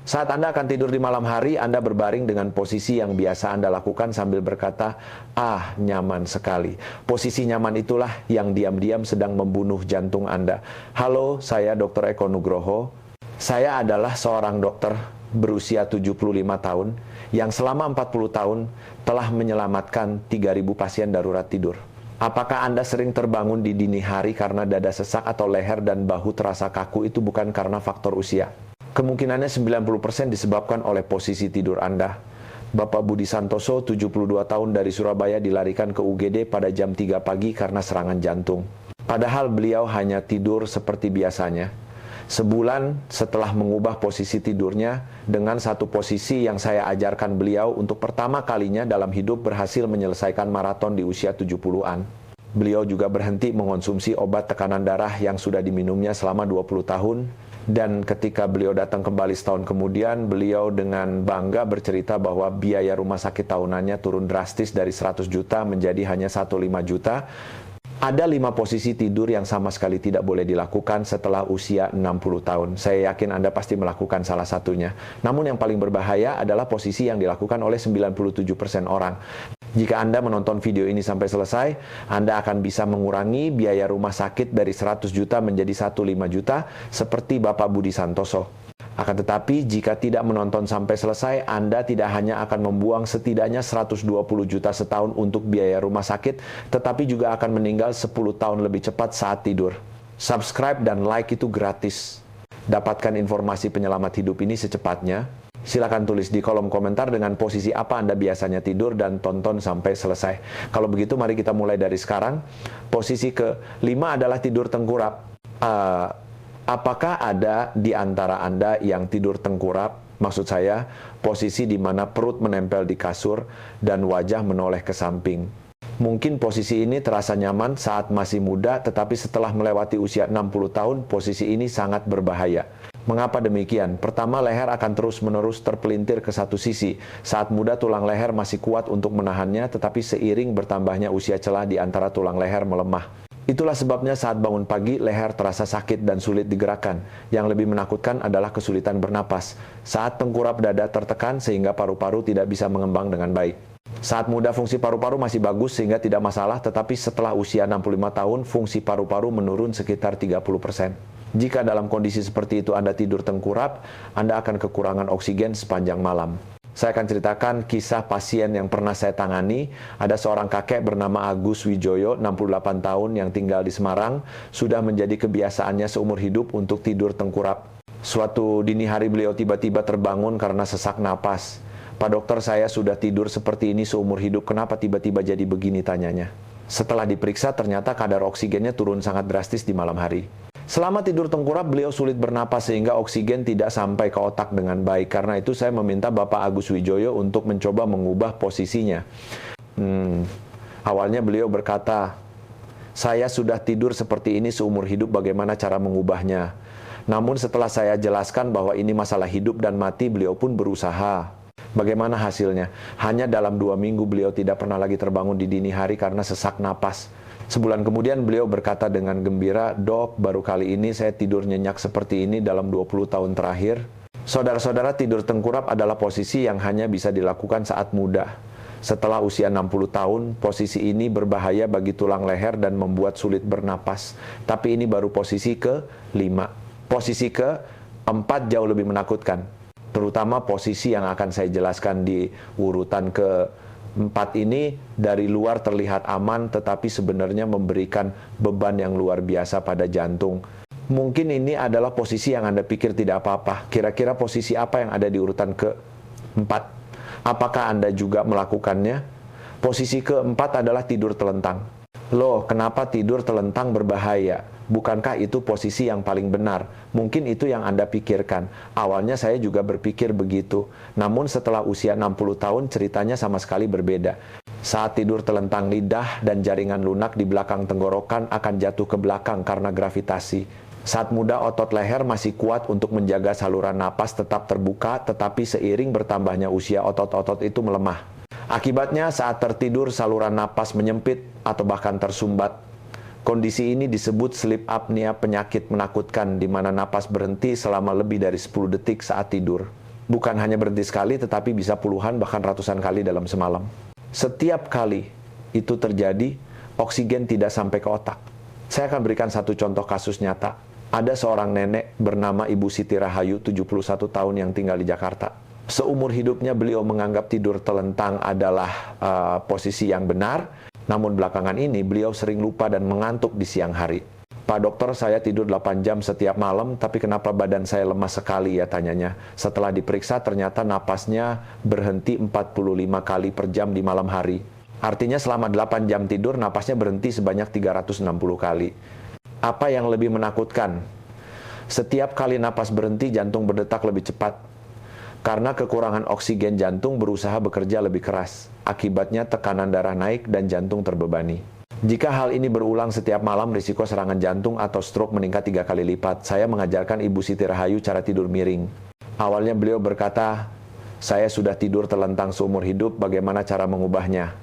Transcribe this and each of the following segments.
Saat Anda akan tidur di malam hari, Anda berbaring dengan posisi yang biasa Anda lakukan sambil berkata, "Ah, nyaman sekali." Posisi nyaman itulah yang diam-diam sedang membunuh jantung Anda. Halo, saya Dr. Eko Nugroho. Saya adalah seorang dokter berusia 75 tahun yang selama 40 tahun telah menyelamatkan 3.000 pasien darurat tidur. Apakah Anda sering terbangun di dini hari karena dada sesak atau leher dan bahu terasa kaku? Itu bukan karena faktor usia. Kemungkinannya 90% disebabkan oleh posisi tidur Anda. Bapak Budi Santoso, 72 tahun dari Surabaya, dilarikan ke UGD pada jam 3 pagi karena serangan jantung. Padahal beliau hanya tidur seperti biasanya. Sebulan setelah mengubah posisi tidurnya dengan satu posisi yang saya ajarkan beliau untuk pertama kalinya dalam hidup berhasil menyelesaikan maraton di usia 70-an. Beliau juga berhenti mengonsumsi obat tekanan darah yang sudah diminumnya selama 20 tahun. Dan ketika beliau datang kembali setahun kemudian, beliau dengan bangga bercerita bahwa biaya rumah sakit tahunannya turun drastis dari 100 juta menjadi hanya 1,5 juta. Ada 5 posisi tidur yang sama sekali tidak boleh dilakukan setelah usia 60 tahun. Saya yakin Anda pasti melakukan salah satunya. Namun yang paling berbahaya adalah posisi yang dilakukan oleh 97% orang. Jika Anda menonton video ini sampai selesai, Anda akan bisa mengurangi biaya rumah sakit dari 100 juta menjadi 1,5 juta seperti Bapak Budi Santoso. Akan tetapi, jika tidak menonton sampai selesai, Anda tidak hanya akan membuang setidaknya 120 juta setahun untuk biaya rumah sakit, tetapi juga akan meninggal 10 tahun lebih cepat saat tidur. Subscribe dan like itu gratis. Dapatkan informasi penyelamat hidup ini secepatnya. Silakan tulis di kolom komentar dengan posisi apa Anda biasanya tidur dan tonton sampai selesai. Kalau begitu, mari kita mulai dari sekarang. Posisi ke-5 adalah tidur tengkurap. Apakah ada di antara Anda yang tidur tengkurap? Maksud saya, posisi di mana perut menempel di kasur dan wajah menoleh ke samping. Mungkin posisi ini terasa nyaman saat masih muda, tetapi setelah melewati usia 60 tahun, posisi ini sangat berbahaya. Mengapa demikian? Pertama, leher akan terus-menerus terpelintir ke satu sisi. Saat muda, tulang leher masih kuat untuk menahannya, tetapi seiring bertambahnya usia celah di antara tulang leher melemah. Itulah sebabnya saat bangun pagi, leher terasa sakit dan sulit digerakkan. Yang lebih menakutkan adalah kesulitan bernapas. Saat tengkurap dada tertekan sehingga paru-paru tidak bisa mengembang dengan baik. Saat muda, fungsi paru-paru masih bagus sehingga tidak masalah, tetapi setelah usia 65 tahun, fungsi paru-paru menurun sekitar 30%. Jika dalam kondisi seperti itu Anda tidur tengkurap, Anda akan kekurangan oksigen sepanjang malam. Saya akan ceritakan kisah pasien yang pernah saya tangani. Ada seorang kakek bernama Agus Wijoyo, 68 tahun, yang tinggal di Semarang. Sudah menjadi kebiasaannya seumur hidup untuk tidur tengkurap. Suatu dini hari beliau tiba-tiba terbangun karena sesak napas. "Pak dokter, saya sudah tidur seperti ini seumur hidup, kenapa tiba-tiba jadi begini?" tanyanya. Setelah diperiksa, ternyata kadar oksigennya turun sangat drastis di malam hari. Selama tidur tengkurap, beliau sulit bernapas sehingga oksigen tidak sampai ke otak dengan baik. Karena itu saya meminta Bapak Agus Wijoyo untuk mencoba mengubah posisinya. Awalnya beliau berkata, "Saya sudah tidur seperti ini seumur hidup, bagaimana cara mengubahnya?" Namun setelah saya jelaskan bahwa ini masalah hidup dan mati, beliau pun berusaha. Bagaimana hasilnya? Hanya dalam 2 minggu beliau tidak pernah lagi terbangun di dini hari karena sesak napas. Sebulan kemudian beliau berkata dengan gembira, "Dok, baru kali ini saya tidur nyenyak seperti ini dalam 20 tahun terakhir." Saudara-saudara, tidur tengkurap adalah posisi yang hanya bisa dilakukan saat muda. Setelah usia 60 tahun, posisi ini berbahaya bagi tulang leher dan membuat sulit bernapas. Tapi ini baru posisi ke-5. Posisi ke-4 jauh lebih menakutkan. Terutama posisi yang akan saya jelaskan di urutan ke-4 ini dari luar terlihat aman, tetapi sebenarnya memberikan beban yang luar biasa pada jantung. Mungkin ini adalah posisi yang Anda pikir tidak apa-apa. Kira-kira posisi apa yang ada di urutan ke-4? Apakah Anda juga melakukannya? Posisi ke-4 adalah tidur telentang. Loh, kenapa tidur telentang berbahaya? Bukankah itu posisi yang paling benar? Mungkin itu yang Anda pikirkan. Awalnya saya juga berpikir begitu. Namun setelah usia 60 tahun, ceritanya sama sekali berbeda. Saat tidur telentang, lidah dan jaringan lunak di belakang tenggorokan akan jatuh ke belakang karena gravitasi. Saat muda, otot leher masih kuat untuk menjaga saluran napas tetap terbuka, tetapi seiring bertambahnya usia, otot-otot itu melemah. Akibatnya, saat tertidur, saluran napas menyempit atau bahkan tersumbat. Kondisi ini disebut sleep apnea, penyakit menakutkan di mana napas berhenti selama lebih dari 10 detik saat tidur. Bukan hanya berhenti sekali, tetapi bisa puluhan bahkan ratusan kali dalam semalam. Setiap kali itu terjadi, oksigen tidak sampai ke otak. Saya akan berikan satu contoh kasus nyata. Ada seorang nenek bernama Ibu Siti Rahayu, 71 tahun yang tinggal di Jakarta. Seumur hidupnya beliau menganggap tidur telentang adalah posisi yang benar, namun belakangan ini beliau sering lupa dan mengantuk di siang hari. Pak dokter, saya tidur 8 jam setiap malam, tapi kenapa badan saya lemas sekali ya, tanyanya. Setelah diperiksa ternyata napasnya berhenti 45 kali per jam di malam hari. Artinya selama 8 jam tidur napasnya berhenti sebanyak 360 kali. Apa yang lebih menakutkan? Setiap kali napas berhenti jantung berdetak lebih cepat. Karena kekurangan oksigen jantung berusaha bekerja lebih keras. Akibatnya tekanan darah naik dan jantung terbebani. Jika hal ini berulang setiap malam, risiko serangan jantung atau stroke meningkat 3 kali lipat. Saya mengajarkan Ibu Siti Rahayu cara tidur miring. Awalnya beliau berkata, saya sudah tidur telentang seumur hidup, bagaimana cara mengubahnya?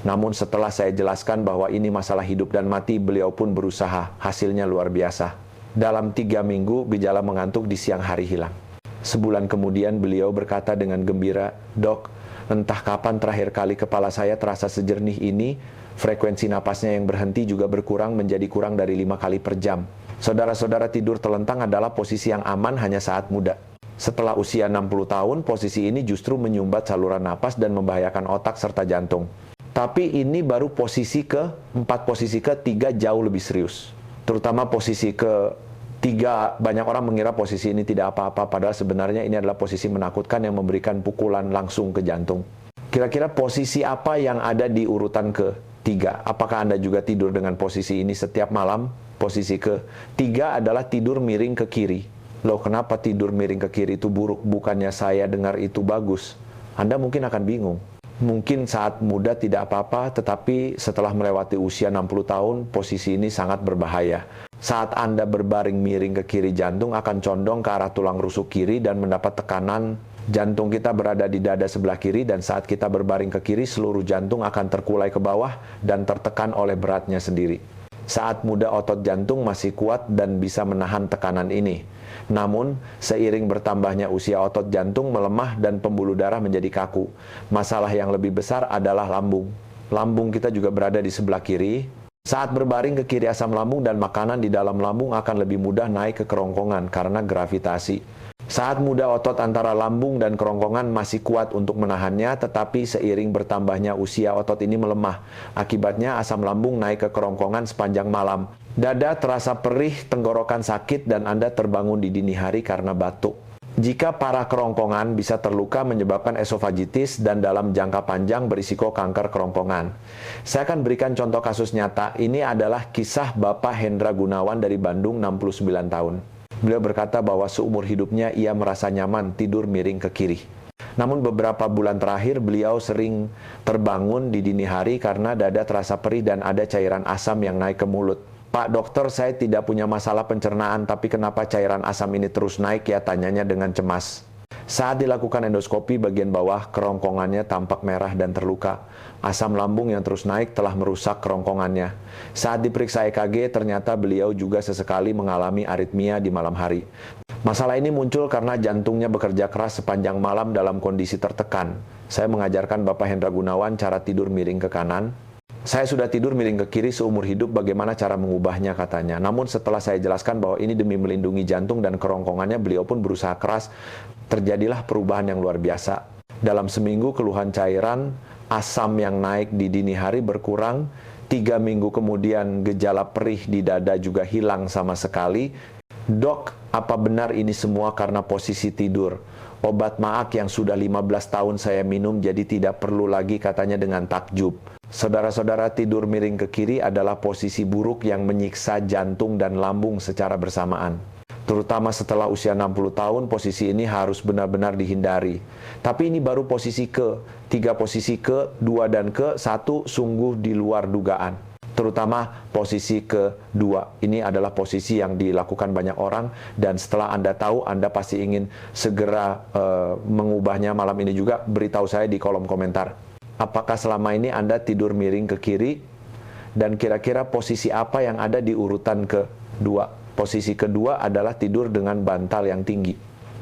Namun setelah saya jelaskan bahwa ini masalah hidup dan mati, beliau pun berusaha. Hasilnya luar biasa. Dalam 3 minggu, gejala mengantuk di siang hari hilang. Sebulan kemudian beliau berkata dengan gembira, Dok, entah kapan terakhir kali kepala saya terasa sejernih ini, frekuensi napasnya yang berhenti juga berkurang menjadi kurang dari 5 kali per jam. Saudara-saudara, tidur telentang adalah posisi yang aman hanya saat muda. Setelah usia 60 tahun, posisi ini justru menyumbat saluran napas dan membahayakan otak serta jantung. Tapi ini baru posisi ke-4, posisi ke-3 jauh lebih serius. Terutama posisi ke-3, banyak orang mengira posisi ini tidak apa-apa, padahal sebenarnya ini adalah posisi menakutkan yang memberikan pukulan langsung ke jantung. Kira-kira posisi apa yang ada di urutan ke-3? Apakah Anda juga tidur dengan posisi ini setiap malam? Posisi ke-3 adalah tidur miring ke kiri. Loh, kenapa tidur miring ke kiri itu buruk? Bukannya saya dengar itu bagus. Anda mungkin akan bingung. Mungkin saat muda tidak apa-apa, tetapi setelah melewati usia 60 tahun, posisi ini sangat berbahaya. Saat Anda berbaring miring ke kiri, jantung akan condong ke arah tulang rusuk kiri dan mendapat tekanan. Jantung kita berada di dada sebelah kiri, dan saat kita berbaring ke kiri, seluruh jantung akan terkulai ke bawah dan tertekan oleh beratnya sendiri. Saat muda otot jantung masih kuat dan bisa menahan tekanan ini. Namun, seiring bertambahnya usia otot jantung melemah dan pembuluh darah menjadi kaku. Masalah yang lebih besar adalah lambung. Lambung kita juga berada di sebelah kiri. Saat berbaring ke kiri, asam lambung dan makanan di dalam lambung akan lebih mudah naik ke kerongkongan karena gravitasi. Saat muda otot antara lambung dan kerongkongan masih kuat untuk menahannya, tetapi seiring bertambahnya usia otot ini melemah. Akibatnya asam lambung naik ke kerongkongan sepanjang malam. Dada terasa perih, tenggorokan sakit, dan Anda terbangun di dini hari karena batuk. Jika parah, kerongkongan bisa terluka menyebabkan esofagitis dan dalam jangka panjang berisiko kanker kerongkongan. Saya akan berikan contoh kasus nyata. Ini adalah kisah Bapak Hendra Gunawan dari Bandung, 69 tahun. Beliau berkata bahwa seumur hidupnya ia merasa nyaman tidur miring ke kiri. Namun beberapa bulan terakhir beliau sering terbangun di dini hari karena dada terasa perih dan ada cairan asam yang naik ke mulut. Pak dokter, saya tidak punya masalah pencernaan, tapi kenapa cairan asam ini terus naik ya, tanyanya dengan cemas. Saat dilakukan endoskopi, bagian bawah kerongkongannya tampak merah dan terluka. Asam lambung yang terus naik telah merusak kerongkongannya. Saat diperiksa EKG, ternyata beliau juga sesekali mengalami aritmia di malam hari. Masalah ini muncul karena jantungnya bekerja keras sepanjang malam dalam kondisi tertekan. Saya mengajarkan Bapak Hendra Gunawan cara tidur miring ke kanan. Saya sudah tidur miring ke kiri seumur hidup, bagaimana cara mengubahnya, katanya. Namun setelah saya jelaskan bahwa ini demi melindungi jantung dan kerongkongannya, beliau pun berusaha keras. Terjadilah perubahan yang luar biasa. Dalam seminggu, keluhan cairan asam yang naik di dini hari berkurang. 3 minggu kemudian, gejala perih di dada juga hilang sama sekali. Dok, apa benar ini semua karena posisi tidur? Obat maak yang sudah 15 tahun saya minum jadi tidak perlu lagi, katanya dengan takjub. Saudara-saudara, tidur miring ke kiri adalah posisi buruk yang menyiksa jantung dan lambung secara bersamaan. Terutama setelah usia 60 tahun, posisi ini harus benar-benar dihindari. Tapi ini baru posisi ke-3, posisi ke-2 dan ke-1 sungguh di luar dugaan. Terutama posisi ke-2. Ini adalah posisi yang dilakukan banyak orang, dan setelah Anda tahu, Anda pasti ingin segera mengubahnya. Malam ini juga beritahu saya di kolom komentar. Apakah selama ini Anda tidur miring ke kiri? Dan kira-kira posisi apa yang ada di urutan ke-2? Posisi kedua adalah tidur dengan bantal yang tinggi.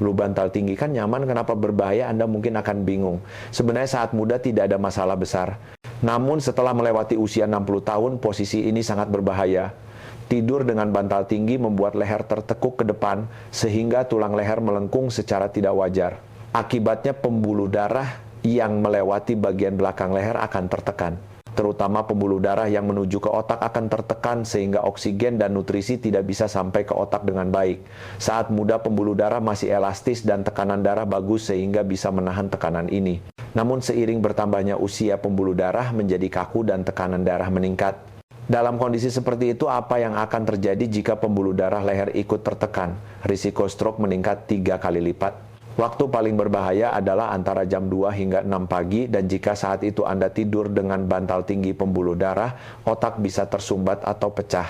Lu bantal tinggi kan nyaman, kenapa berbahaya? Anda mungkin akan bingung. Sebenarnya saat muda tidak ada masalah besar. Namun setelah melewati usia 60 tahun, posisi ini sangat berbahaya. Tidur dengan bantal tinggi membuat leher tertekuk ke depan, sehingga tulang leher melengkung secara tidak wajar. Akibatnya pembuluh darah yang melewati bagian belakang leher akan tertekan. Terutama pembuluh darah yang menuju ke otak akan tertekan sehingga oksigen dan nutrisi tidak bisa sampai ke otak dengan baik. Saat muda pembuluh darah masih elastis dan tekanan darah bagus sehingga bisa menahan tekanan ini. Namun seiring bertambahnya usia pembuluh darah menjadi kaku dan tekanan darah meningkat. Dalam kondisi seperti itu, apa yang akan terjadi jika pembuluh darah leher ikut tertekan? Risiko stroke meningkat 3 kali lipat. Waktu paling berbahaya adalah antara jam 2 hingga 6 pagi, dan jika saat itu Anda tidur dengan bantal tinggi pembuluh darah, otak bisa tersumbat atau pecah.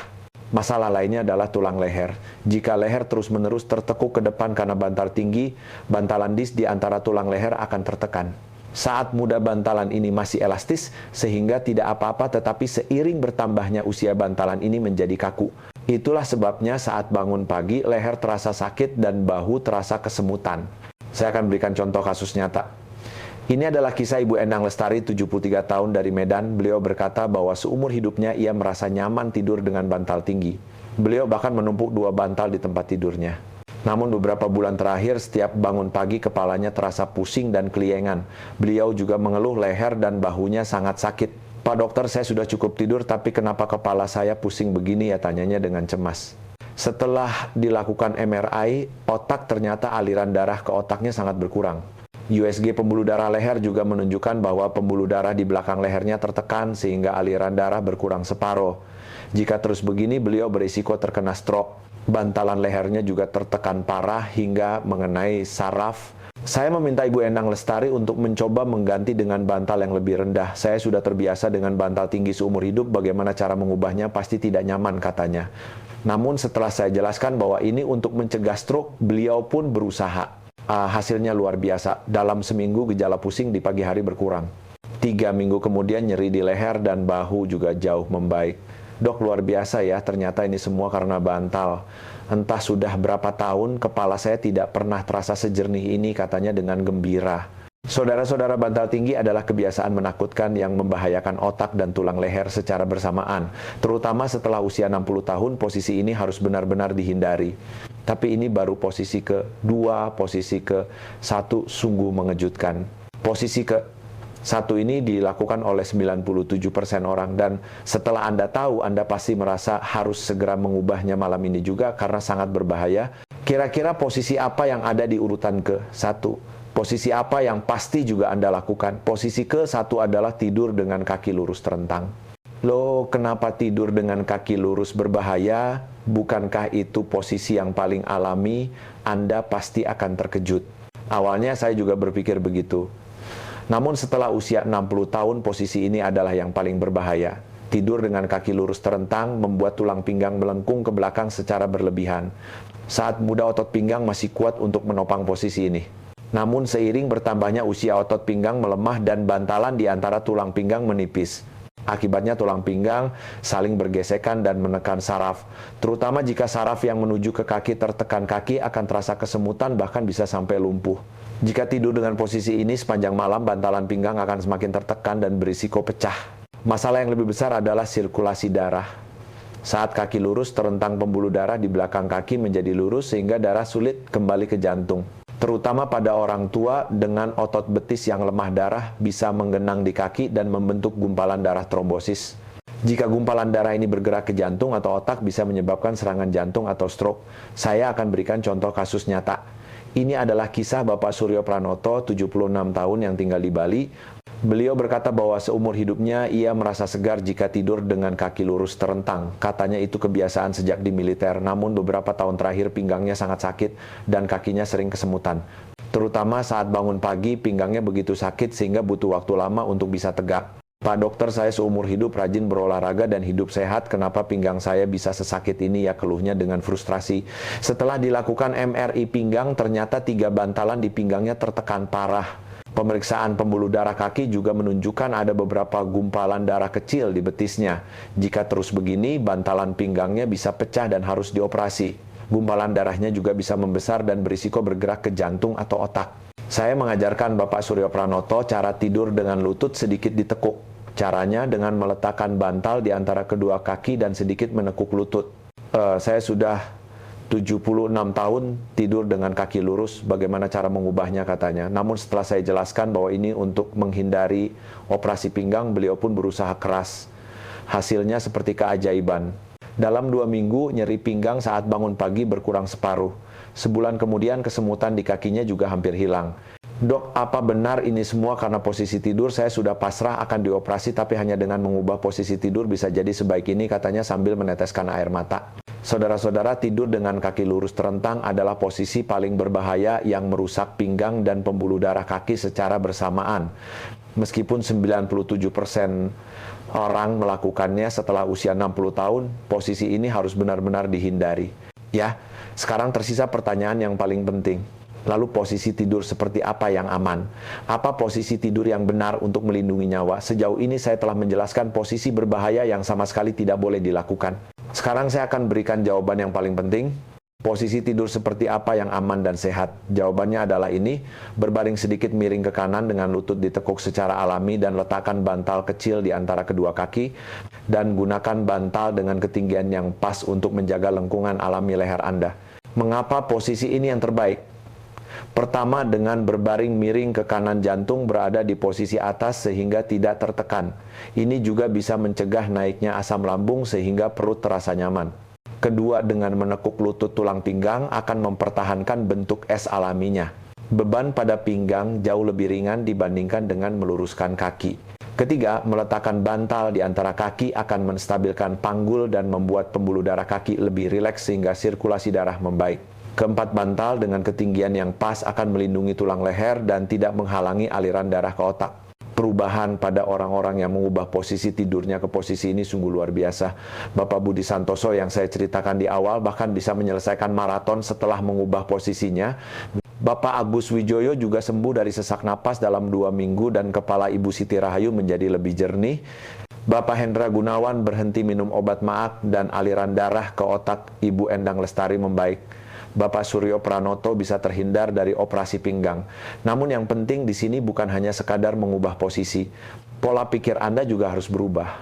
Masalah lainnya adalah tulang leher. Jika leher terus-menerus tertekuk ke depan karena bantal tinggi, bantalan disk di antara tulang leher akan tertekan. Saat muda bantalan ini masih elastis, sehingga tidak apa-apa, tetapi seiring bertambahnya usia bantalan ini menjadi kaku. Itulah sebabnya saat bangun pagi, leher terasa sakit dan bahu terasa kesemutan. Saya akan berikan contoh kasus nyata. Ini adalah kisah Ibu Endang Lestari, 73 tahun, dari Medan. Beliau berkata bahwa seumur hidupnya ia merasa nyaman tidur dengan bantal tinggi. Beliau bahkan menumpuk 2 bantal di tempat tidurnya. Namun beberapa bulan terakhir, setiap bangun pagi kepalanya terasa pusing dan keliengan. Beliau juga mengeluh leher dan bahunya sangat sakit. "Pak dokter, saya sudah cukup tidur, tapi kenapa kepala saya pusing begini ya?" tanyanya dengan cemas. Setelah dilakukan MRI, otak ternyata aliran darah ke otaknya sangat berkurang. USG pembuluh darah leher juga menunjukkan bahwa pembuluh darah di belakang lehernya tertekan sehingga aliran darah berkurang separuh. Jika terus begini, beliau berisiko terkena stroke. Bantalan lehernya juga tertekan parah hingga mengenai saraf. Saya meminta Ibu Endang Lestari untuk mencoba mengganti dengan bantal yang lebih rendah. "Saya sudah terbiasa dengan bantal tinggi seumur hidup, bagaimana cara mengubahnya pasti tidak nyaman," katanya. Namun setelah saya jelaskan bahwa ini untuk mencegah stroke, beliau pun berusaha. Hasilnya luar biasa. Dalam seminggu gejala pusing di pagi hari berkurang. 3 minggu kemudian nyeri di leher dan bahu juga jauh membaik. "Dok, luar biasa ya, ternyata ini semua karena bantal. Entah sudah berapa tahun kepala saya tidak pernah terasa sejernih ini," katanya dengan gembira. Saudara-saudara, bantal tinggi adalah kebiasaan menakutkan yang membahayakan otak dan tulang leher secara bersamaan. Terutama setelah usia 60 tahun, posisi ini harus benar-benar dihindari. Tapi ini baru posisi ke-2, posisi ke-1 sungguh mengejutkan. Posisi ke-1 ini dilakukan oleh 97% orang, dan setelah Anda tahu, Anda pasti merasa harus segera mengubahnya malam ini juga karena sangat berbahaya. Kira-kira posisi apa yang ada di urutan ke-1? Posisi apa yang pasti juga Anda lakukan? Posisi ke-1 adalah tidur dengan kaki lurus terentang. Loh, kenapa tidur dengan kaki lurus berbahaya? Bukankah itu posisi yang paling alami? Anda pasti akan terkejut. Awalnya saya juga berpikir begitu. Namun setelah usia 60 tahun, posisi ini adalah yang paling berbahaya. Tidur dengan kaki lurus terentang membuat tulang pinggang melengkung ke belakang secara berlebihan. Saat muda otot pinggang masih kuat untuk menopang posisi ini. Namun seiring bertambahnya usia otot pinggang melemah dan bantalan di antara tulang pinggang menipis. Akibatnya tulang pinggang saling bergesekan dan menekan saraf. Terutama jika saraf yang menuju ke kaki tertekan, kaki akan terasa kesemutan bahkan bisa sampai lumpuh. Jika tidur dengan posisi ini sepanjang malam, bantalan pinggang akan semakin tertekan dan berisiko pecah. Masalah yang lebih besar adalah sirkulasi darah. Saat kaki lurus, terentang pembuluh darah di belakang kaki menjadi lurus sehingga darah sulit kembali ke jantung. Terutama pada orang tua dengan otot betis yang lemah, darah bisa menggenang di kaki dan membentuk gumpalan darah trombosis. Jika gumpalan darah ini bergerak ke jantung atau otak, bisa menyebabkan serangan jantung atau stroke. Saya akan berikan contoh kasus nyata. Ini adalah kisah Bapak Suryo Pranoto, 76 tahun, yang tinggal di Bali. Beliau berkata bahwa seumur hidupnya ia merasa segar jika tidur dengan kaki lurus terentang. Katanya itu kebiasaan sejak di militer, namun beberapa tahun terakhir pinggangnya sangat sakit dan kakinya sering kesemutan. Terutama saat bangun pagi, pinggangnya begitu sakit sehingga butuh waktu lama untuk bisa tegak. "Pak dokter, saya seumur hidup rajin berolahraga dan hidup sehat, kenapa pinggang saya bisa sesakit ini ya?" keluhnya dengan frustrasi. Setelah dilakukan MRI pinggang, ternyata 3 bantalan di pinggangnya tertekan parah. Pemeriksaan pembuluh darah kaki juga menunjukkan ada beberapa gumpalan darah kecil di betisnya. Jika terus begini, bantalan pinggangnya bisa pecah dan harus dioperasi. Gumpalan darahnya juga bisa membesar dan berisiko bergerak ke jantung atau otak. Saya mengajarkan Bapak Suryo Pranoto cara tidur dengan lutut sedikit ditekuk. Caranya dengan meletakkan bantal di antara kedua kaki dan sedikit menekuk lutut. Saya sudah 76 tahun tidur dengan kaki lurus, bagaimana cara mengubahnya katanya. Namun setelah saya jelaskan bahwa ini untuk menghindari operasi pinggang, beliau pun berusaha keras. Hasilnya seperti keajaiban. Dalam 2 minggu, nyeri pinggang saat bangun pagi berkurang separuh. Sebulan kemudian kesemutan di kakinya juga hampir hilang. Dok, apa benar ini semua karena posisi tidur? Saya sudah pasrah akan dioperasi, tapi hanya dengan mengubah posisi tidur bisa jadi sebaik ini, katanya sambil meneteskan air mata. Saudara-saudara, tidur dengan kaki lurus terentang adalah posisi paling berbahaya yang merusak pinggang dan pembuluh darah kaki secara bersamaan. Meskipun 97% orang melakukannya setelah usia 60 tahun, posisi ini harus benar-benar dihindari. Ya, sekarang tersisa pertanyaan yang paling penting. Lalu posisi tidur seperti apa yang aman? Apa posisi tidur yang benar untuk melindungi nyawa? Sejauh ini saya telah menjelaskan posisi berbahaya yang sama sekali tidak boleh dilakukan. Sekarang saya akan berikan jawaban yang paling penting. Posisi tidur seperti apa yang aman dan sehat? Jawabannya adalah ini, berbaring sedikit miring ke kanan dengan lutut ditekuk secara alami dan letakkan bantal kecil di antara kedua kaki, dan gunakan bantal dengan ketinggian yang pas untuk menjaga lengkungan alami leher Anda. Mengapa posisi ini yang terbaik? Pertama, dengan berbaring miring ke kanan, jantung berada di posisi atas sehingga tidak tertekan. Ini juga bisa mencegah naiknya asam lambung sehingga perut terasa nyaman. Kedua, dengan menekuk lutut tulang pinggang akan mempertahankan bentuk S alaminya. Beban pada pinggang jauh lebih ringan dibandingkan dengan meluruskan kaki. Ketiga, meletakkan bantal di antara kaki akan menstabilkan panggul dan membuat pembuluh darah kaki lebih rileks sehingga sirkulasi darah membaik. Keempat, bantal dengan ketinggian yang pas akan melindungi tulang leher dan tidak menghalangi aliran darah ke otak. Perubahan pada orang-orang yang mengubah posisi tidurnya ke posisi ini sungguh luar biasa. Bapak Budi Santoso yang saya ceritakan di awal bahkan bisa menyelesaikan maraton setelah mengubah posisinya. Bapak Agus Wijoyo juga sembuh dari sesak napas dalam 2 minggu dan kepala Ibu Siti Rahayu menjadi lebih jernih. Bapak Hendra Gunawan berhenti minum obat maag dan aliran darah ke otak Ibu Endang Lestari membaik. Bapak Suryo Pranoto bisa terhindar dari operasi pinggang. Namun yang penting di sini bukan hanya sekadar mengubah posisi. Pola pikir Anda juga harus berubah.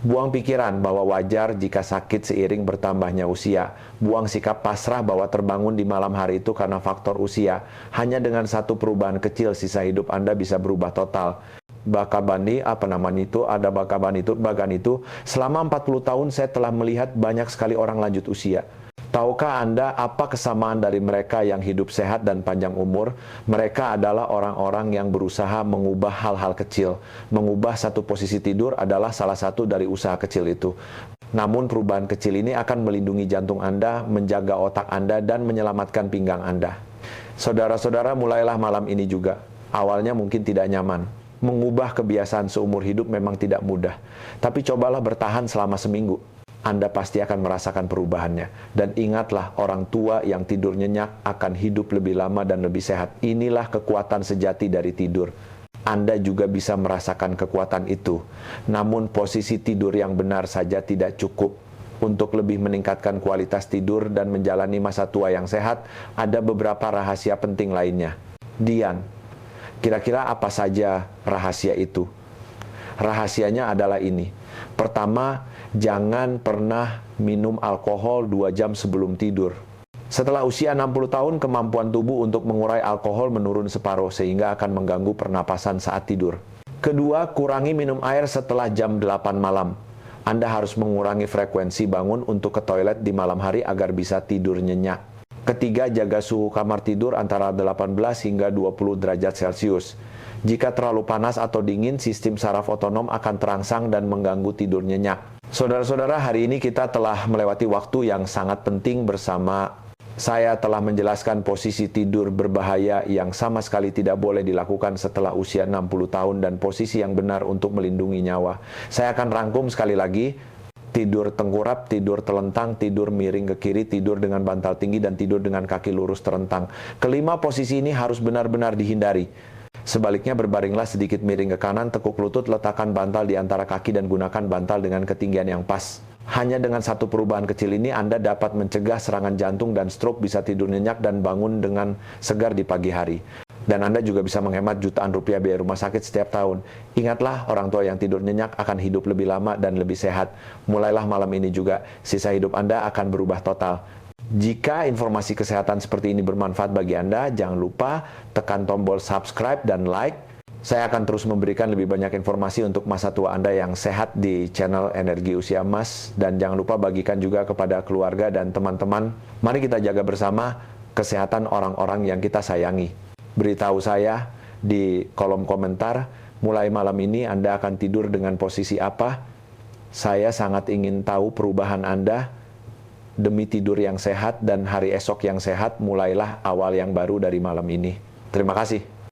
Buang pikiran bahwa wajar jika sakit seiring bertambahnya usia. Buang sikap pasrah bahwa terbangun di malam hari itu karena faktor usia. Hanya dengan satu perubahan kecil sisa hidup Anda bisa berubah total. Bagan itu, selama 40 tahun saya telah melihat banyak sekali orang lanjut usia. Tahukah Anda apa kesamaan dari mereka yang hidup sehat dan panjang umur? Mereka adalah orang-orang yang berusaha mengubah hal-hal kecil. Mengubah satu posisi tidur adalah salah satu dari usaha kecil itu. Namun perubahan kecil ini akan melindungi jantung Anda, menjaga otak Anda, dan menyelamatkan pinggang Anda. Saudara-saudara, mulailah malam ini juga. Awalnya mungkin tidak nyaman. Mengubah kebiasaan seumur hidup memang tidak mudah. Tapi cobalah bertahan selama seminggu. Anda pasti akan merasakan perubahannya. Dan ingatlah, orang tua yang tidur nyenyak akan hidup lebih lama dan lebih sehat. Inilah kekuatan sejati dari tidur. Anda juga bisa merasakan kekuatan itu. Namun posisi tidur yang benar saja tidak cukup. Untuk lebih meningkatkan kualitas tidur dan menjalani masa tua yang sehat, ada beberapa rahasia penting lainnya. Dian, kira-kira apa saja rahasia itu? Rahasianya adalah ini. Pertama, jangan pernah minum alkohol 2 jam sebelum tidur. Setelah usia 60 tahun, kemampuan tubuh untuk mengurai alkohol menurun separuh sehingga akan mengganggu pernapasan saat tidur. Kedua, kurangi minum air setelah jam 8 malam. Anda harus mengurangi frekuensi bangun untuk ke toilet di malam hari agar bisa tidur nyenyak. Ketiga, jaga suhu kamar tidur antara 18 hingga 20 derajat Celcius. Jika terlalu panas atau dingin, sistem saraf otonom akan terangsang dan mengganggu tidur nyenyak. Saudara-saudara, hari ini kita telah melewati waktu yang sangat penting bersama. Saya telah menjelaskan posisi tidur berbahaya yang sama sekali tidak boleh dilakukan setelah usia 60 tahun dan posisi yang benar untuk melindungi nyawa. Saya akan rangkum sekali lagi. Tidur tengkurap, tidur telentang, tidur miring ke kiri, tidur dengan bantal tinggi, dan tidur dengan kaki lurus terentang. Kelima posisi ini harus benar-benar dihindari. Sebaliknya, berbaringlah sedikit miring ke kanan, tekuk lutut, letakkan bantal di antara kaki dan gunakan bantal dengan ketinggian yang pas. Hanya dengan satu perubahan kecil ini Anda dapat mencegah serangan jantung dan stroke, bisa tidur nyenyak dan bangun dengan segar di pagi hari. Dan Anda juga bisa menghemat jutaan rupiah biaya rumah sakit setiap tahun. Ingatlah, orang tua yang tidur nyenyak akan hidup lebih lama dan lebih sehat. Mulailah malam ini juga, sisa hidup Anda akan berubah total. Jika informasi kesehatan seperti ini bermanfaat bagi Anda, jangan lupa tekan tombol subscribe dan like. Saya akan terus memberikan lebih banyak informasi untuk masa tua Anda yang sehat di channel Energi Usia Emas. Dan jangan lupa bagikan juga kepada keluarga dan teman-teman. Mari kita jaga bersama kesehatan orang-orang yang kita sayangi. Beritahu saya di kolom komentar, mulai malam ini Anda akan tidur dengan posisi apa? Saya sangat ingin tahu perubahan Anda. Demi tidur yang sehat dan hari esok yang sehat, mulailah awal yang baru dari malam ini. Terima kasih.